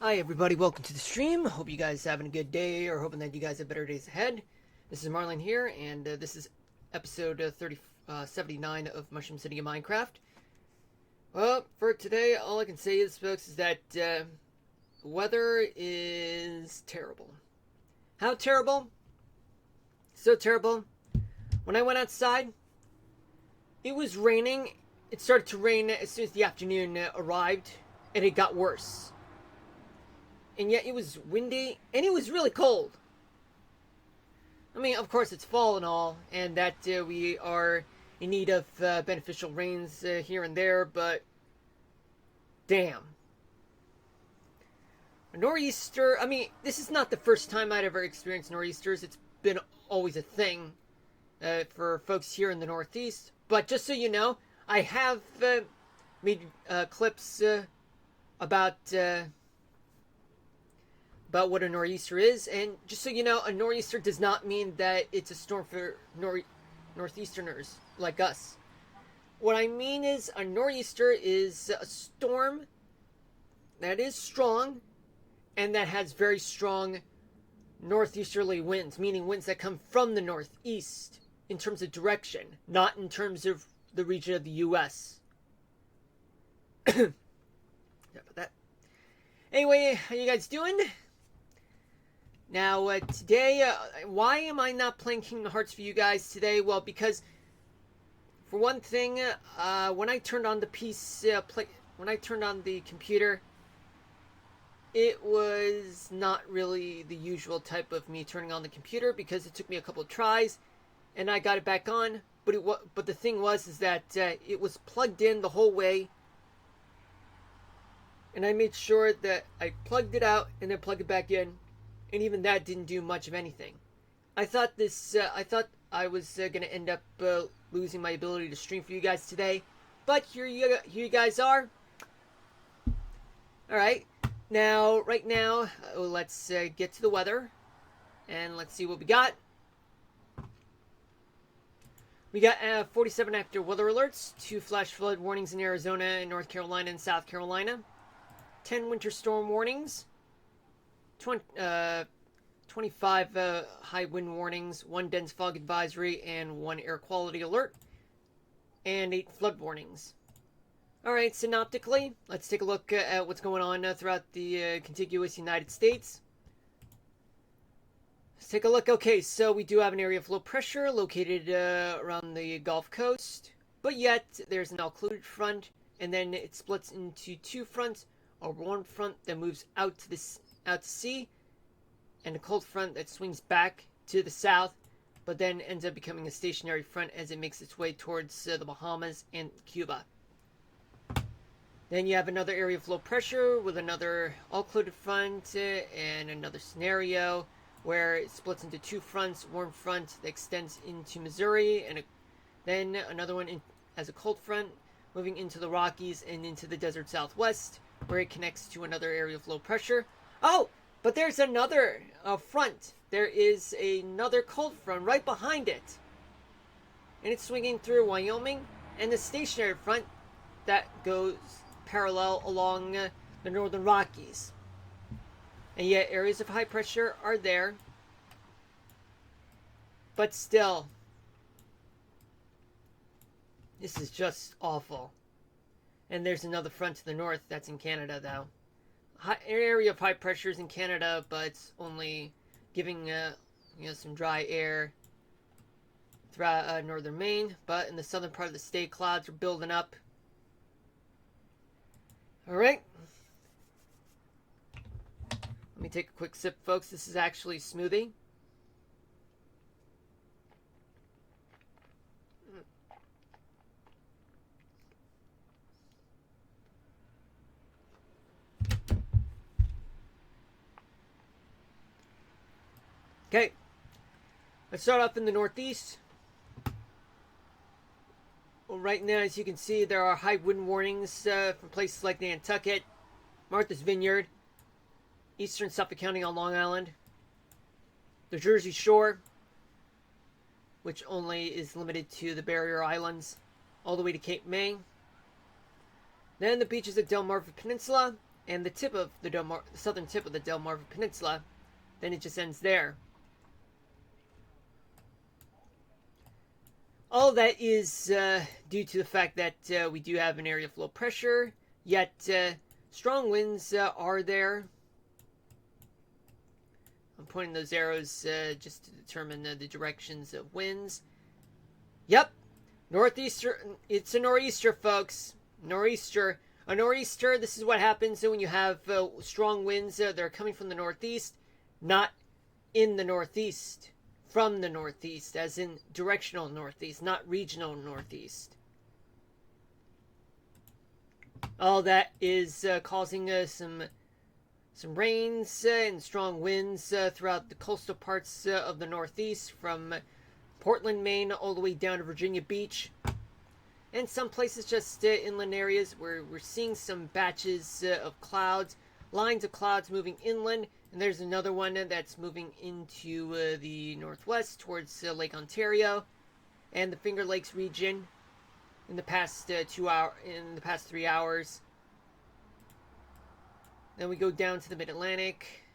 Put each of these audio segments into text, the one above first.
Hi everybody, welcome to the stream. Hope you guys having a good day, or hoping that you guys have better days ahead. This is Marlon here, and this is episode 79 of Mushroom City of Minecraft. Well, for today, all I can say is, folks, is that the weather is terrible. How terrible? So terrible. When I went outside, it was raining. It started to rain as soon as the afternoon arrived, and it got worse. And yet it was windy, and it was really cold. I mean, of course, it's fall and all, and that we are in need of beneficial rains here and there, but damn. A nor'easter, I mean, this is not the first time I'd ever experienced nor'easters. It's been always a thing for folks here in the Northeast. But just so you know, I have made clips about what a nor'easter is, and just so you know, a nor'easter does not mean that it's a storm for northeasterners like us. What I mean is, a nor'easter is a storm that is strong and that has very strong northeasterly winds, meaning winds that come from the northeast in terms of direction, not in terms of the region of the U.S. Yeah, about that. Anyway, how you guys doing? Now, today, why am I not playing Kingdom Hearts for you guys today? Well, because, for one thing, when I turned on the when I turned on the computer, it was not really the usual type of me turning on the computer, because it took me a couple of tries, and I got it back on. But the thing was, is that it was plugged in the whole way, and I made sure that I plugged it out and then plugged it back in. And even that didn't do much of anything. I thought I was going to end up losing my ability to stream for you guys today. But here you guys are. Alright. Now, right now, let's get to the weather. And let's see what we got. We got 47 active weather alerts. 2 flash flood warnings in Arizona and North Carolina and South Carolina. 10 winter storm warnings. 25 high wind warnings, 1 dense fog advisory, and 1 air quality alert, and 8 flood warnings. Alright, synoptically, let's take a look at what's going on throughout the contiguous United States. Let's take a look. Okay, so we do have an area of low pressure located around the Gulf Coast, but yet there's an occluded front, and then it splits into 2 fronts, a warm front that moves out to sea, and a cold front that swings back to the south, but then ends up becoming a stationary front as it makes its way towards the Bahamas and Cuba. Then you have another area of low pressure with another occluded front and another scenario where it splits into 2 fronts, warm front that extends into Missouri, and then another one as a cold front moving into the Rockies and into the desert Southwest, where it connects to another area of low pressure. Oh! But there's another front. There is another cold front right behind it. And it's swinging through Wyoming. And the stationary front that goes parallel along the northern Rockies. And yet areas of high pressure are there. But still, this is just awful. And there's another front to the north that's in Canada, though. Area of high pressures in Canada, but it's only giving some dry air throughout northern Maine. But in the southern part of the state, clouds are building up. All right. Let me take a quick sip, folks. This is actually a smoothie. Okay, let's start off in the Northeast. Well, right now, as you can see, there are high wind warnings from places like Nantucket, Martha's Vineyard, eastern Suffolk County on Long Island, the Jersey Shore, which only is limited to the Barrier Islands, all the way to Cape May. Then the beaches of Delmarva Peninsula, and the tip of the southern tip of the Delmarva Peninsula, then it just ends there. All that is due to the fact that we do have an area of low pressure, yet strong winds are there. I'm pointing those arrows just to determine the directions of winds. Yep, northeaster. It's a nor'easter, folks. Nor'easter. A nor'easter, this is what happens when you have strong winds. They're coming from the northeast, not in the northeast. From the northeast, as in directional northeast, not regional northeast. All that is causing some rains and strong winds throughout the coastal parts of the northeast, from Portland, Maine, all the way down to Virginia Beach, and some places just inland areas where we're seeing some batches of clouds, lines of clouds moving inland. And there's another one that's moving into the northwest towards Lake Ontario and the Finger Lakes region in the past 3 hours. Then we go down to the Mid-Atlantic.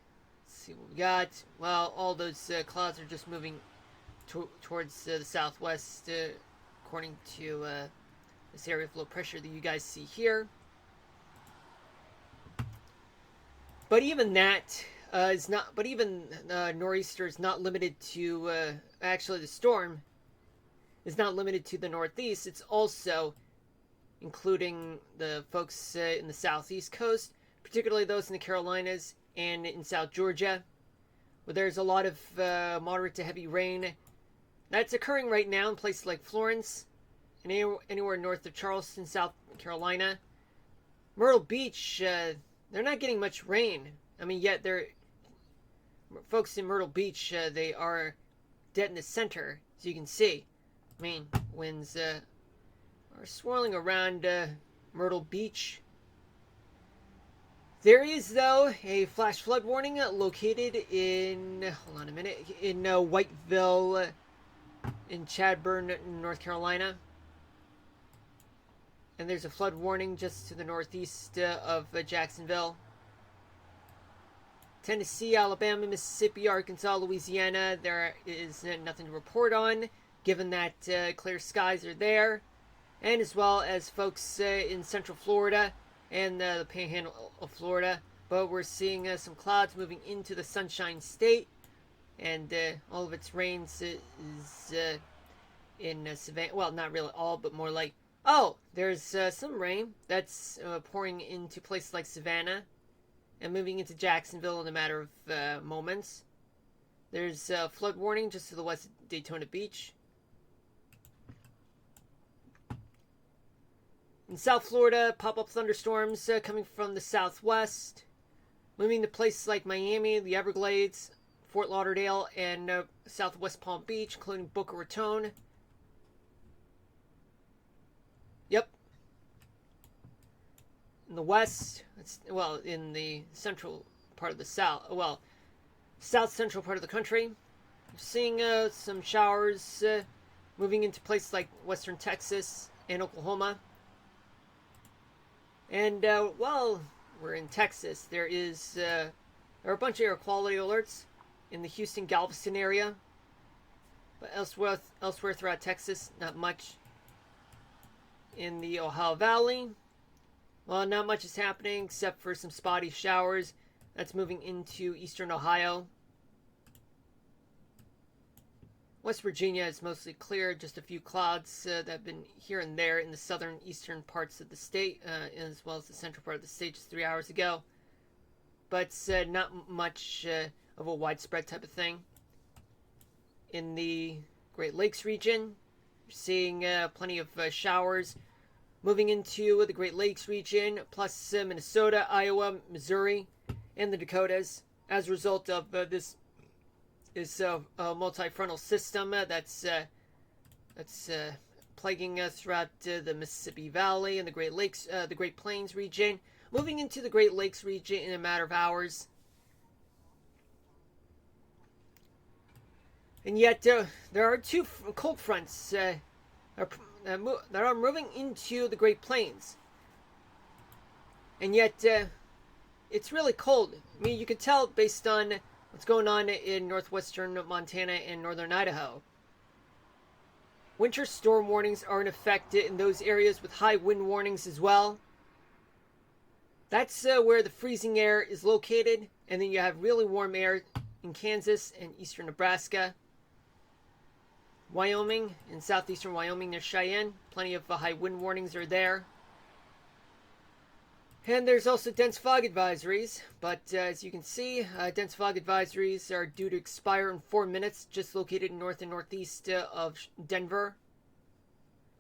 Let's see what we got. Well, all those clouds are just moving towards the southwest, according to this area of low pressure that you guys see here. But even that is not. But even nor'easter is not limited to. Actually, the storm is not limited to the northeast. It's also including the folks in the southeast coast, particularly those in the Carolinas and in South Georgia, where there's a lot of moderate to heavy rain. That's occurring right now in places like Florence and anywhere north of Charleston, South Carolina. Myrtle Beach, they're not getting much rain. I mean, yet folks in Myrtle Beach, they are dead in the center, as you can see. I mean, winds are swirling around Myrtle Beach. There is, though, a flash flood warning located in, hold on a minute, in Whiteville, in Chadbourn, North Carolina. And there's a flood warning just to the northeast of Jacksonville. Tennessee, Alabama, Mississippi, Arkansas, Louisiana, there is nothing to report on, given that clear skies are there. And as well as folks in Central Florida and the Panhandle of Florida. But we're seeing some clouds moving into the Sunshine State. And all of its rains is in Savannah. Well, not really all, but more like... Oh, there's some rain that's pouring into places like Savannah and moving into Jacksonville in a matter of moments. There's a flood warning just to the west of Daytona Beach. In South Florida, pop-up thunderstorms coming from the southwest, moving to places like Miami, the Everglades, Fort Lauderdale, and southwest Palm Beach, including Boca Raton. Yep. In the west, in the central part of the south, south central part of the country, we're seeing some showers moving into places like western Texas and Oklahoma. And while we're in Texas, there are a bunch of air quality alerts in the Houston, Galveston area. But elsewhere throughout Texas, not much. In the Ohio Valley, well, not much is happening except for some spotty showers. That's moving into eastern Ohio. West Virginia is mostly clear, just a few clouds that have been here and there in the southern eastern parts of the state, as well as the central part of the state just 3 hours ago. But not much of a widespread type of thing. In the Great Lakes region, you're seeing plenty of showers moving into the Great Lakes region, plus Minnesota, Iowa, Missouri, and the Dakotas as a result of this multi-frontal system that's plaguing us throughout the Mississippi Valley and the Great Lakes, the Great Plains region, moving into the Great Lakes region in a matter of hours. And yet, there are two cold fronts that are moving into the Great Plains. And yet, it's really cold. I mean, you can tell based on what's going on in northwestern Montana and northern Idaho. Winter storm warnings are in effect in those areas with high wind warnings as well. That's where the freezing air is located, and then you have really warm air in Kansas and eastern Nebraska. Wyoming and southeastern Wyoming near Cheyenne, plenty of high wind warnings are there. And there's also dense fog advisories, but as you can see, dense fog advisories are due to expire in 4 minutes, just located north and northeast of Denver.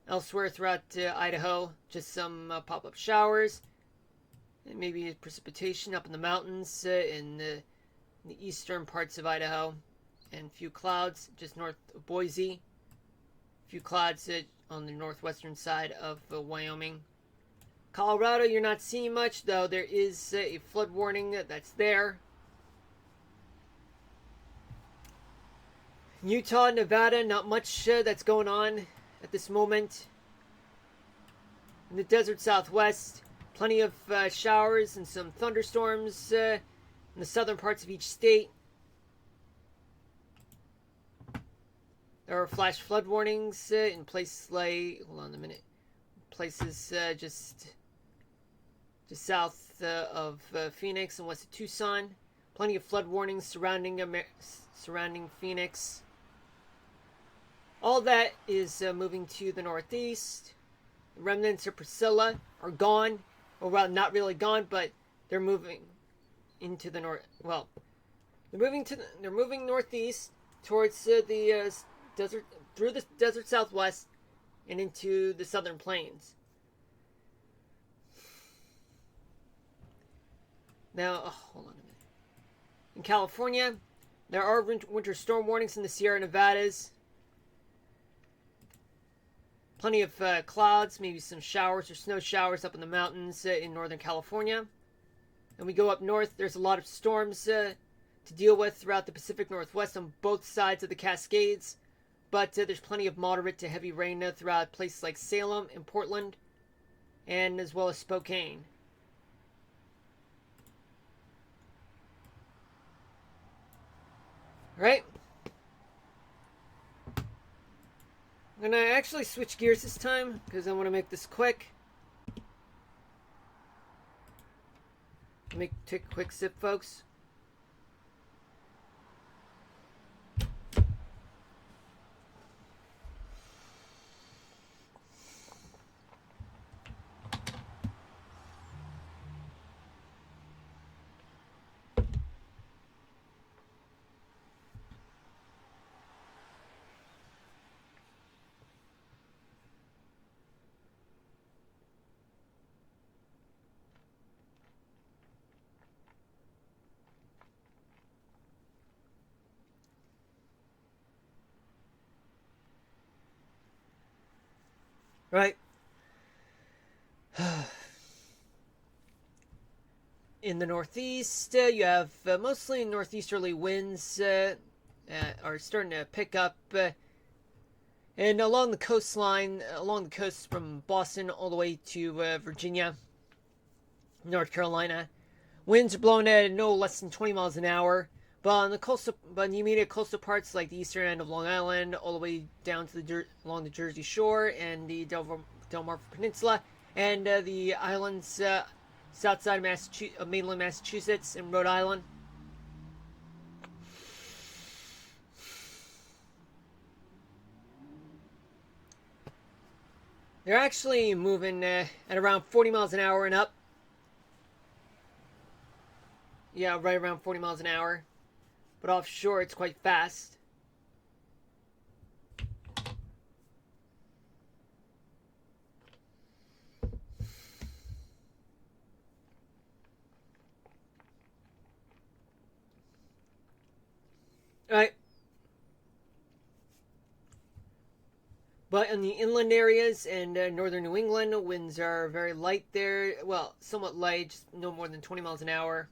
Elsewhere throughout Idaho, just some pop-up showers, and maybe precipitation up in the mountains in the eastern parts of Idaho, and few clouds just north of Boise. Few clouds on the northwestern side of Wyoming. Colorado, you're not seeing much, though there is a flood warning that's there. Utah and Nevada, not much that's going on at this moment. In the desert southwest, plenty of showers and some thunderstorms in the southern parts of each state. There are flash flood warnings in places like, hold on a minute, places just south of Phoenix and west of Tucson. Plenty of flood warnings surrounding Phoenix. All that is moving to the northeast. The remnants of Priscilla are gone. Well, not really gone, but they're moving into the north. Well, they're moving northeast towards the desert, through the desert southwest and into the southern plains. Now, hold on a minute. In California, there are winter storm warnings in the Sierra Nevadas. Plenty of clouds, maybe some showers or snow showers up in the mountains in Northern California. And we go up north, there's a lot of storms to deal with throughout the Pacific Northwest on both sides of the Cascades. But there's plenty of moderate to heavy rain throughout places like Salem and Portland, and as well as Spokane. Right? I'm going to actually switch gears this time because I want to make this quick. Take a quick sip, folks. Right. In the northeast, you have mostly northeasterly winds are starting to pick up. And along the coastline, along the coast from Boston all the way to Virginia, North Carolina, winds are blowing at no less than 20 miles an hour. But on the coastal, but in the immediate coastal parts like the eastern end of Long Island, all the way down to along the Jersey Shore and the Delmarva Peninsula, and the islands south side of mainland Massachusetts and Rhode Island. They're actually moving at around 40 miles an hour and up. Yeah, right around 40 miles an hour. But offshore, it's quite fast. Alright. But in the inland areas and northern New England, winds are very light there. Well, somewhat light, just no more than 20 miles an hour.